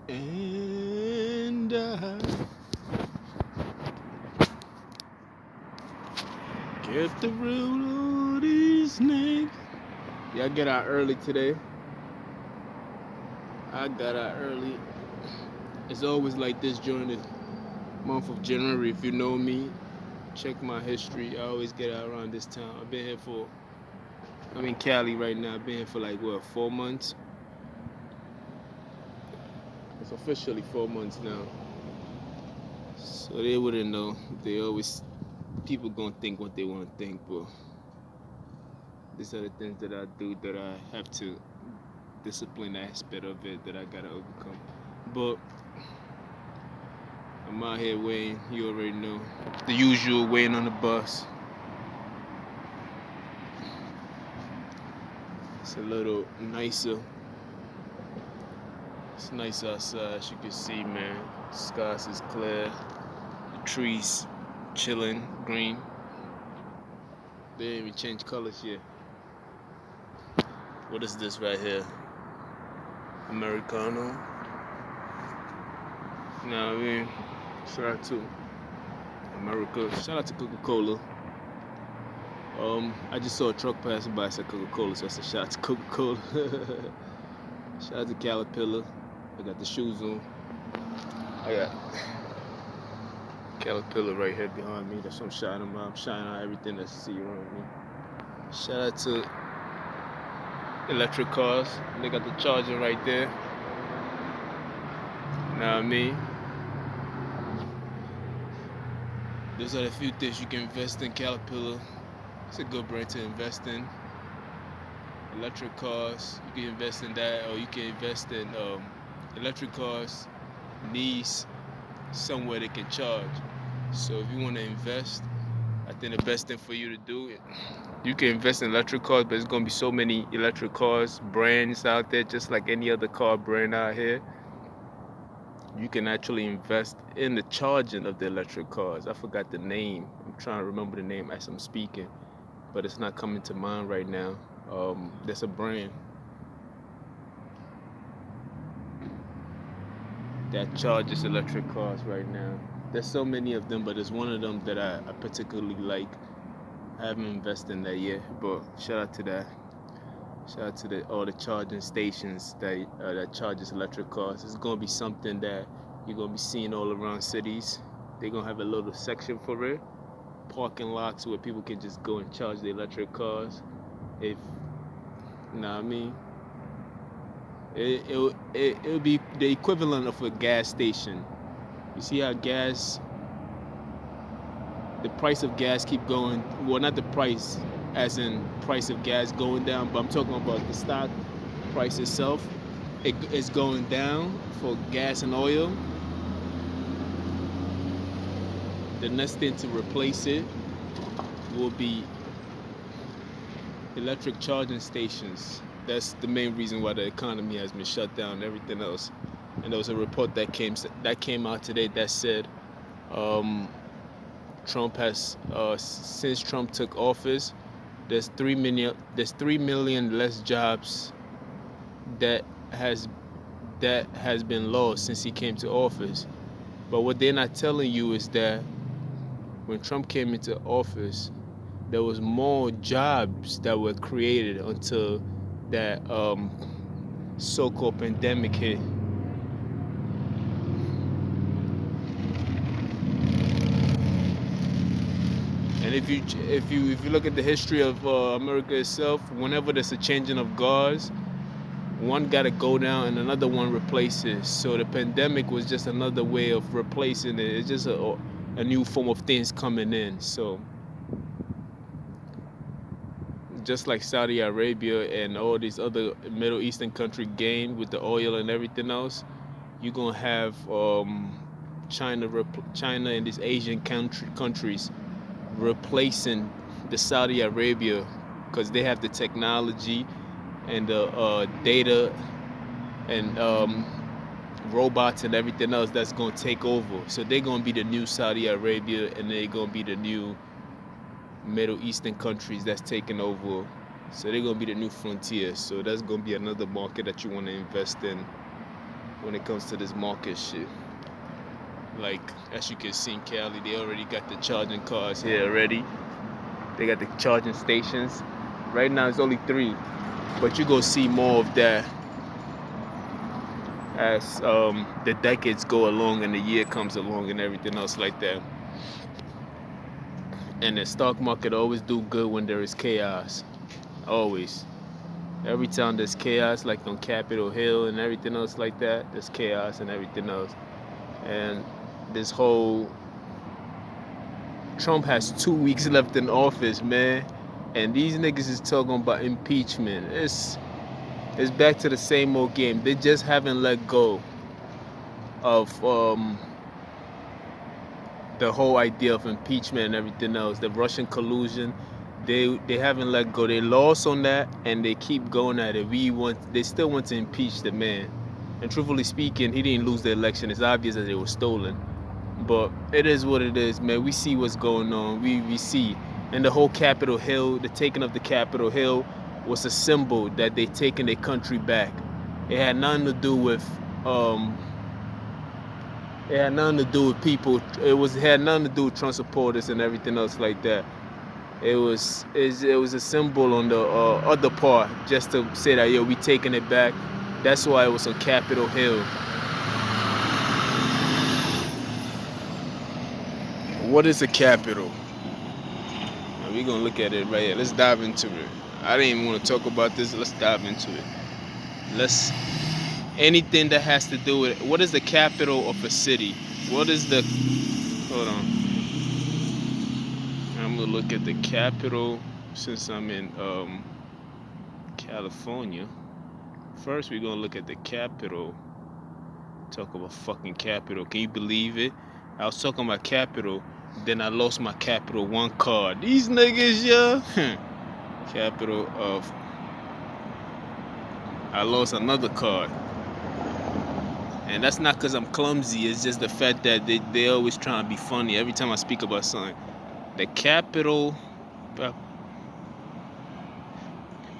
And get the root of these niggas. Y'all get out early today. I got out early. It's always like this during the month of January. If you know me, check my history. I always get out around this time. I've been here for, I'm in Cali right now. I've been here for like, what, 4 months? It's officially 4 months now. So they wouldn't know. They always, people gonna think what they wanna think, but these are the things that I do that I have to discipline aspect of it that I gotta overcome. But I'm out here waiting, you already know. The usual waiting on the bus. It's a little nicer. It's nice outside, as you can see, man. The skies is clear. The trees chilling, green. They didn't even change colors yet. What is this right here? Americano. You know what I mean? Shout out to America. Shout out to Coca-Cola. I just saw a truck passing by. I said Coca-Cola, so I said shout out to Coca-Cola. Shout out to Caterpillar. I got the shoes on. I got Caterpillar right here behind me. That's what I'm shining out. I'm shining out everything that's see around me. Shout out to electric cars. They got the charger right there. Know what I mean? Those are the few things you can invest in. Caterpillar. It's a good brand to invest in. Electric cars, you can invest in that, or you can invest in electric cars needs somewhere they can charge. So if you want to invest, I think the best thing for you to do, you can invest in electric cars, but there's gonna be so many electric cars brands out there, just like any other car brand out here. You can actually invest in the charging of the electric cars. I forgot the name. I'm trying to remember the name as I'm speaking, but it's not coming to mind right now. There's a brand that charges electric cars right now. There's so many of them, but there's one of them that I particularly like. I haven't invested in that yet, but shout out to that. Shout out to all the charging stations that charges electric cars. It's gonna be something that you're gonna be seeing all around cities. They're gonna have a little section for it, parking lots where people can just go and charge the electric cars. If you know what I mean, it'll be the equivalent of a gas station. You see how the price of gas keep going. Well, not the price as in price of gas going down, but I'm talking about the stock price itself. It's going down for gas and oil. The next thing to replace it will be electric charging stations. That's the main reason why the economy has been shut down and everything else. And there was a report that came out today that said Trump has since Trump took office, there's 3 million less jobs that has been lost since he came to office. But what they're not telling you is that when Trump came into office, there was more jobs that were created until that so-called pandemic hit. And if you look at the history of America itself, whenever there's a changing of guards, one got to go down and another one replaces. So the pandemic was just another way of replacing it. It's just a new form of things coming in. So just like Saudi Arabia and all these other Middle Eastern countries gained with the oil and everything else, you're gonna have China and these Asian countries replacing the Saudi Arabia because they have the technology and the data and robots and everything else that's going to take over. So they're going to be the new Saudi Arabia and they're going to be the new Middle Eastern countries that's taking over. So they're going to be the new frontier. So that's going to be another market that you want to invest in. when it comes to this market shit. Like, as you can see in Cali, they already got the charging cars here already. They got the charging stations. Right now it's only 3, but you go see more of that as the decades go along and the year comes along and everything else like that. And the stock market always do good when there is chaos. Always. Every time there's chaos, like on Capitol Hill and everything else like that, there's chaos and everything else. And this whole Trump has 2 weeks left in office, man. And these niggas is talking about impeachment. It's back to the same old game. They just haven't let go of the whole idea of impeachment and everything else. The Russian collusion, they haven't let go. They lost on that and they keep going at it. They still want to impeach the man. And truthfully speaking, he didn't lose the election. It's obvious that it was stolen. But it is what it is, man. We see what's going on. We see. And the whole Capitol Hill, the taking of the Capitol Hill was a symbol that they taking their country back. It had nothing to do with people. It had nothing to do with Trump supporters and everything else like that. It was a symbol on the other part, just to say that, yo, we taking it back. That's why it was on Capitol Hill. What is a capital? We're gonna look at it right here. Let's dive into it. I didn't even want to talk about this. Let's dive into it. Anything that has to do with what is the capital of a city? Hold on. I'm gonna look at the capital since I'm in California. First, we're gonna look at the capital. Talk about fucking capital. Can you believe it? I was talking about capital, then I lost my Capital One card. These niggas, yeah. Capital of. I lost another card. And that's not because I'm clumsy. It's just the fact that they always trying to be funny every time I speak about something. The capital.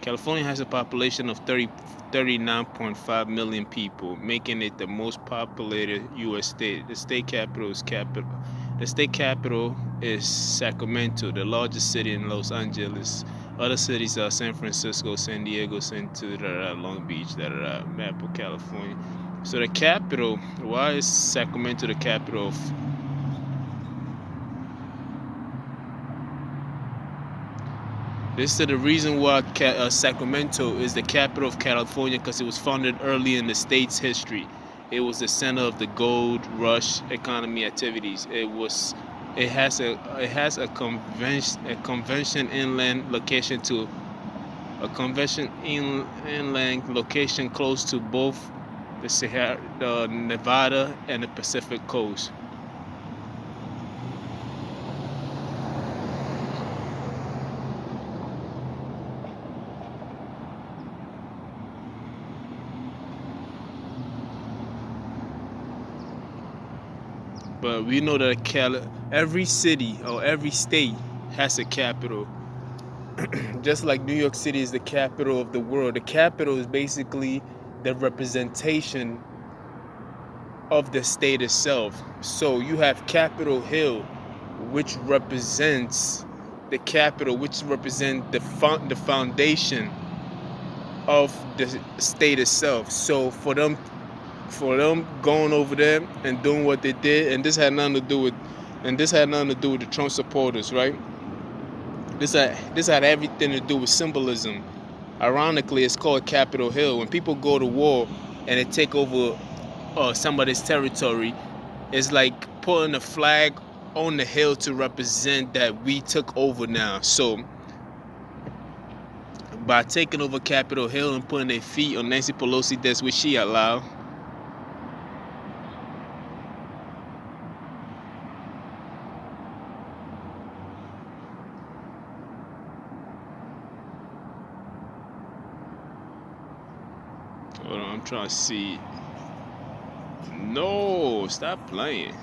Caalifornia has a population of 39.5 million people, making it the most populated U.S. state. The state capital is Sacramento, the largest city in Los Angeles. Other cities are San Francisco, San Diego, Long Beach, map of California. So the capital, why is Sacramento the capital of? This is the reason why Sacramento is the capital of California, because it was founded early in the state's history. It was the center of the gold rush economy activities. It has a convention inland location close to both the Nevada and the Pacific coast. But we know that every city or every state has a capital. Just like New York City is the capital of the world. The capital is basically the representation of the state itself. So you have Capitol Hill, which represents the capital, which represents the foundation of the state itself. So for them going over there and doing what they did, and this had nothing to do with the Trump supporters, right? This had everything to do with symbolism. Ironically, it's called Capitol Hill. When people go to war and they take over somebody's territory, it's like putting a flag on the hill to represent that we took over now. So by taking over Capitol Hill and putting their feet on Nancy Pelosi, that's what she allowed. Hold on, I'm trying to see. No, stop playing.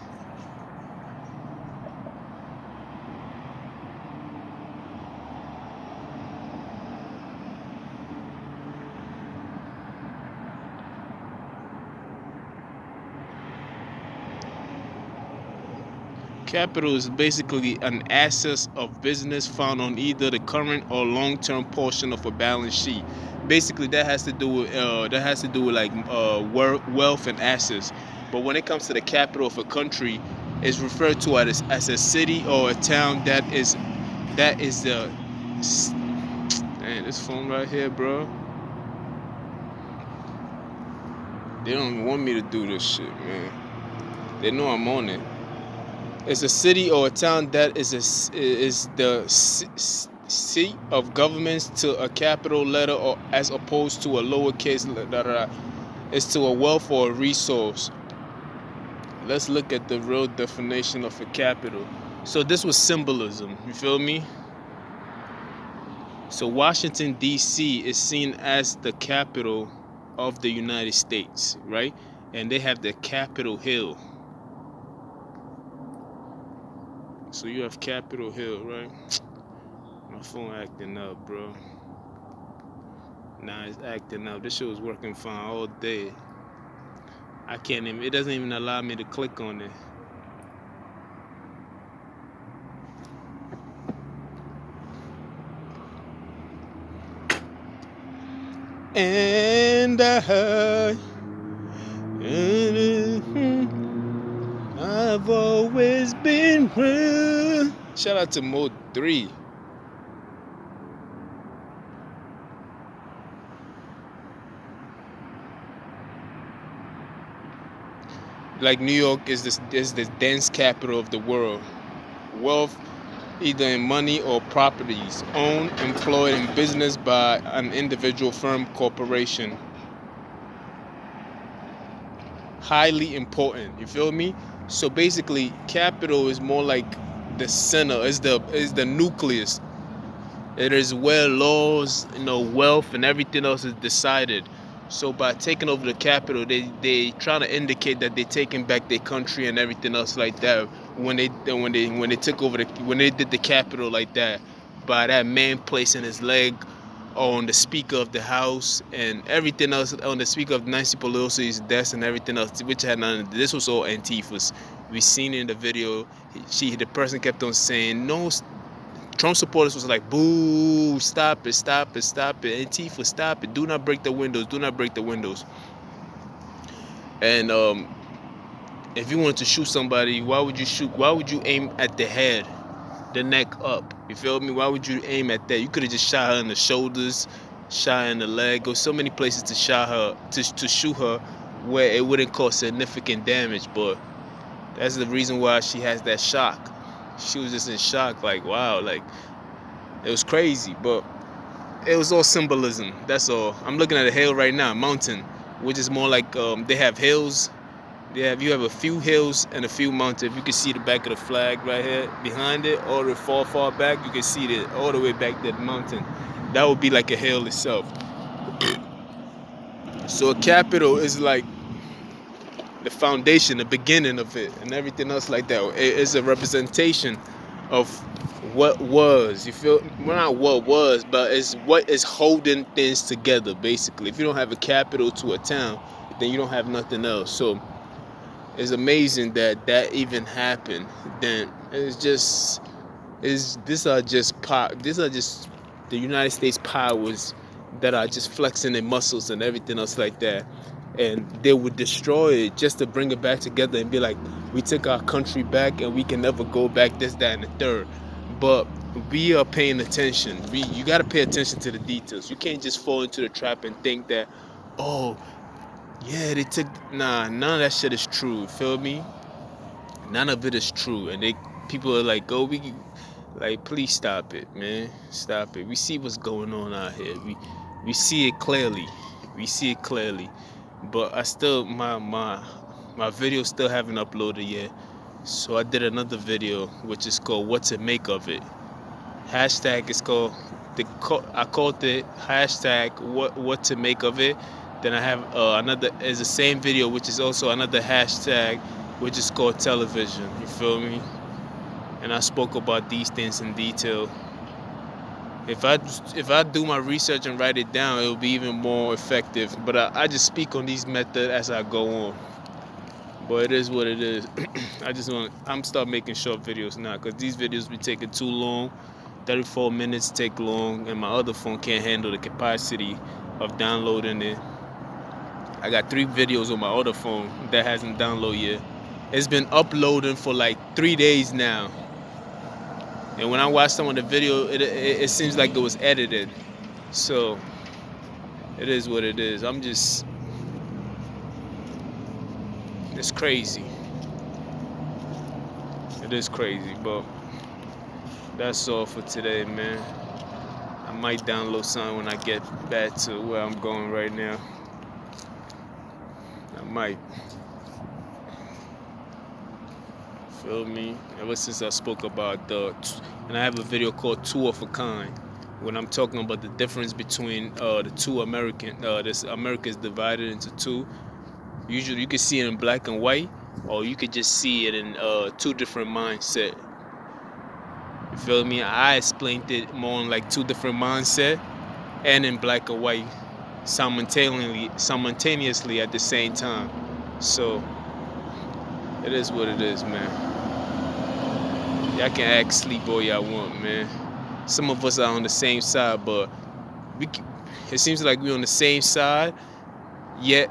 Capital is basically an asset of business found on either the current or long-term portion of a balance sheet. Basically, that has to do with like wealth and assets. But when it comes to the capital of a country, it's referred to as a city or a town that is the. Man, this phone right here, bro. They don't even want me to do this shit, man. They know I'm on it. It's a city or a town that is the seat of governments to a capital letter, or as opposed to a lowercase letter. It's to a wealth or a resource. Let's look at the real definition of a capital. So this was symbolism. You feel me? So Washington, D.C. is seen as the capital of the United States, right? And they have the Capitol Hill. So you have Capitol Hill, right? My phone acting up, bro. Nah, it's acting up. This shit was working fine all day. I can't even, it doesn't even allow me to click on it. And I heard, I've always been real. Shout out to Mode 3. Like New York is the dense capital of the world. Wealth, either in money or properties, owned, employed in business by an individual, firm, corporation. Highly important. You feel me? So basically, capital is more like the center. Is the nucleus. It is where laws, wealth and everything else is decided. So by taking over the capital, they trying to indicate that they're taking back their country and everything else like that. When they took over when they did the capital like that, by that man placing his leg on the Speaker of the House and everything else, on the Speaker of Nancy Pelosi's desk and everything else, which had none. This was all Antifa's. We seen it in the video. The person kept on saying no. Trump supporters was like, boo, stop it, stop it, stop it. Antifa, stop it. Do not break the windows. Do not break the windows. And if you wanted to shoot somebody, why would you shoot? Why would you aim at the head, the neck up? You feel me? Why would you aim at that? You could have just shot her in the shoulders, shot her in the leg, or so many places to shot her, to shoot her where it wouldn't cause significant damage. But that's the reason why she has that shock. She was just in shock, like, wow, like, it was crazy, but it was all symbolism. That's all. I'm looking at a hill right now, mountain, which is more like they have hills. You have a few hills and a few mountains. If you can see the back of the flag right here behind it, all the far back, you can see it all the way back to the mountain. That would be like a hill itself. So a capital is like the foundation, the beginning of it, and everything else like that. It is a representation of what was. You feel? Well, not what was, but it's what is holding things together. Basically, if you don't have a capital to a town, then you don't have nothing else. So it's amazing that even happened. Then these are just the United States powers that are just flexing their muscles and everything else like that. And they would destroy it just to bring it back together and be like, we took our country back and we can never go back, this, that, and the third. But we are paying attention. You got to pay attention to the details. You can't just fall into the trap and think that, oh, yeah, they took... Nah, none of that shit is true. Feel me? None of it is true. And people are like, oh, please stop it, man. Stop it. We see what's going on out here. We see it clearly. We see it clearly. But I still, my video still haven't uploaded yet. So I did another video, which is called What to Make of It. Hashtag is called, I called it hashtag what to make of it. Then I have another, is the same video, which is also another hashtag, which is called television. You feel me? And I spoke about these things in detail. If I do my research and write it down, it will be even more effective. But I just speak on these methods as I go on. But it is what it is. I'm start making short videos now because these videos be taking too long. 34 minutes take long, and my other phone can't handle the capacity of downloading it. I got 3 videos on my other phone that hasn't downloaded yet. It's been uploading for like 3 days now, and when I watch some of the video, it seems like it was edited. So it is what it is. It's crazy. It is crazy, but that's all for today, man. I might download something when I get back to where I'm going right now. I might. Feel me? Ever since I spoke about and I have a video called Two of a Kind, when I'm talking about the difference between the two this America is divided into two. Usually you can see it in black and white, or you could just see it in two different mindset. You feel me? I explained it more in like two different mindset and in black and white simultaneously at the same time. So it is what it is, man. Y'all can act sleep all y'all want, man. Some of us are on the same side, but it seems like we're on the same side, yet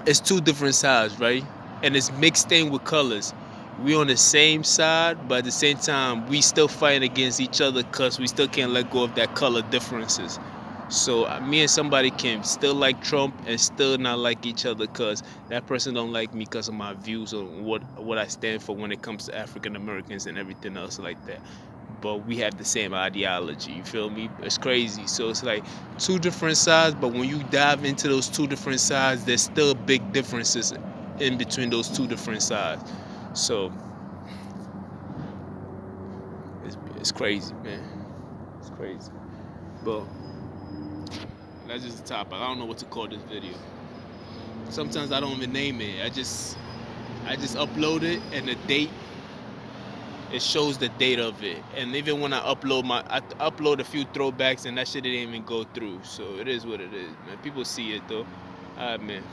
it's two different sides, right? And it's mixed in with colors. We on the same side, but at the same time, we still fighting against each other because we still can't let go of that color differences. So me and somebody can still like Trump and still not like each other because that person don't like me because of my views on what I stand for when it comes to African Americans and everything else like that. But we have the same ideology, you feel me? It's crazy. So it's like two different sides, but when you dive into those two different sides, there's still big differences in between those two different sides. So it's crazy, man. It's crazy. But that's just the topic. I don't know what to call this video. Sometimes I don't even name it. I just upload it, and the date, it shows the date of it. And even when I upload a few throwbacks, and that shit didn't even go through. So it is what it is, man. People see it though. Alright, man.